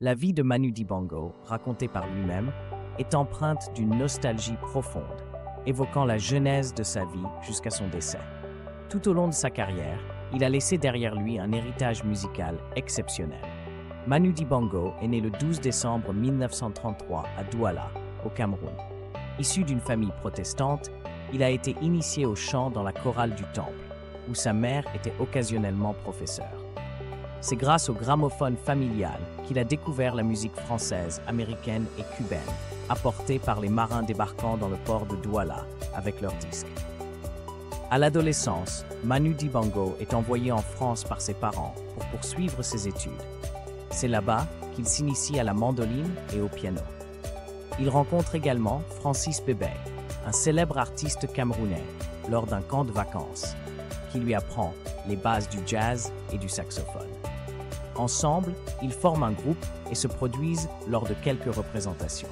La vie de Manu Dibango, racontée par lui-même, est empreinte d'une nostalgie profonde, évoquant la genèse de sa vie jusqu'à son décès. Tout au long de sa carrière, il a laissé derrière lui un héritage musical exceptionnel. Manu Dibango est né le 12 décembre 1933 à Douala, au Cameroun. Issu d'une famille protestante, il a été initié au chant dans la chorale du Temple, où sa mère était occasionnellement professeure. C'est grâce au gramophone familial qu'il a découvert la musique française, américaine et cubaine, apportée par les marins débarquant dans le port de Douala avec leurs disques. À l'adolescence, Manu Dibango est envoyé en France par ses parents pour poursuivre ses études. C'est là-bas qu'il s'initie à la mandoline et au piano. Il rencontre également Francis Bébé, un célèbre artiste camerounais, lors d'un camp de vacances, qui lui apprend les bases du jazz et du saxophone. Ensemble, ils forment un groupe et se produisent lors de quelques représentations.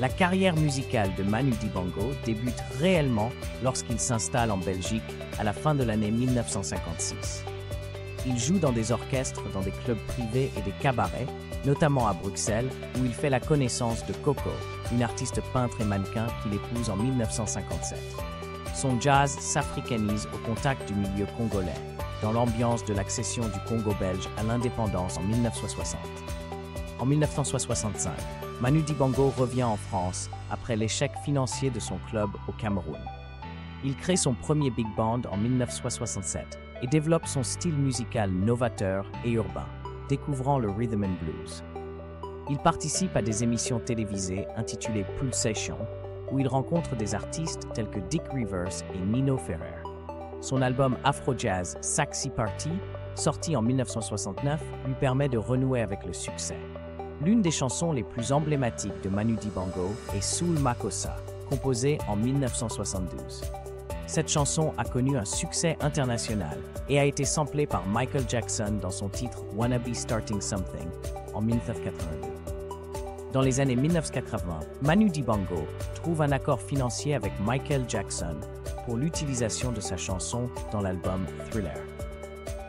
La carrière musicale de Manu Dibango débute réellement lorsqu'il s'installe en Belgique à la fin de l'année 1956. Il joue dans des orchestres, dans des clubs privés et des cabarets, notamment à Bruxelles, où il fait la connaissance de Coco, une artiste peintre et mannequin qu'il épouse en 1957. Son jazz s'africanise au contact du milieu congolais, dans l'ambiance de l'accession du Congo belge à l'indépendance en 1960. En 1965, Manu Dibango revient en France après l'échec financier de son club au Cameroun. Il crée son premier big band en 1967 et développe son style musical novateur et urbain, découvrant le rhythm and blues. Il participe à des émissions télévisées intitulées Pulsation, où il rencontre des artistes tels que Dick Rivers et Nino Ferrer. Son album Afro-Jazz Saxy Party, sorti en 1969, lui permet de renouer avec le succès. L'une des chansons les plus emblématiques de Manu Dibango est Soul Makossa, composée en 1972. Cette chanson a connu un succès international et a été samplée par Michael Jackson dans son titre Wanna Be Starting Something en 1982. Dans les années 1980, Manu Dibango trouve un accord financier avec Michael Jackson pour l'utilisation de sa chanson dans l'album Thriller.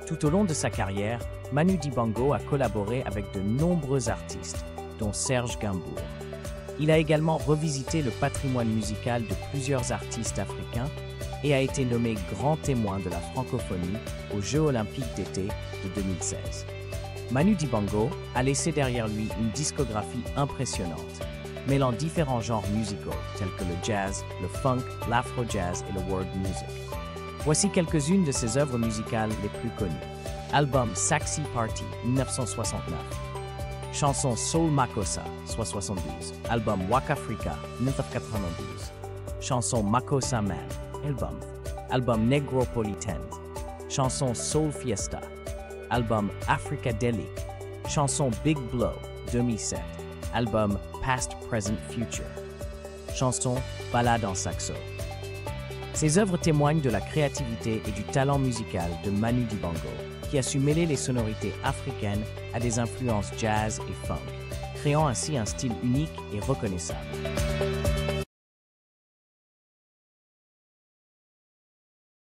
Tout au long de sa carrière, Manu Dibango a collaboré avec de nombreux artistes, dont Serge Gainsbourg. Il a également revisité le patrimoine musical de plusieurs artistes africains et a été nommé grand témoin de la francophonie aux Jeux olympiques d'été de 2016. Manu Dibango a laissé derrière lui une discographie impressionnante, mêlant différents genres musicaux tels que le jazz, le funk, l'afro-jazz et le world music. Voici quelques-unes de ses œuvres musicales les plus connues. Album Saxy Party, 1969. Chanson Soul Makossa, soit 72. Album Waka Africa, 1992. Chanson Makossa Man, album. Album Negropolitan. Chanson Soul Fiesta. Album Africadelic. Chanson Big Blow, 2007. Album Past, Present, Future. Chanson Ballade en saxo. Ces œuvres témoignent de la créativité et du talent musical de Manu Dibango, qui a su mêler les sonorités africaines à des influences jazz et funk, créant ainsi un style unique et reconnaissable.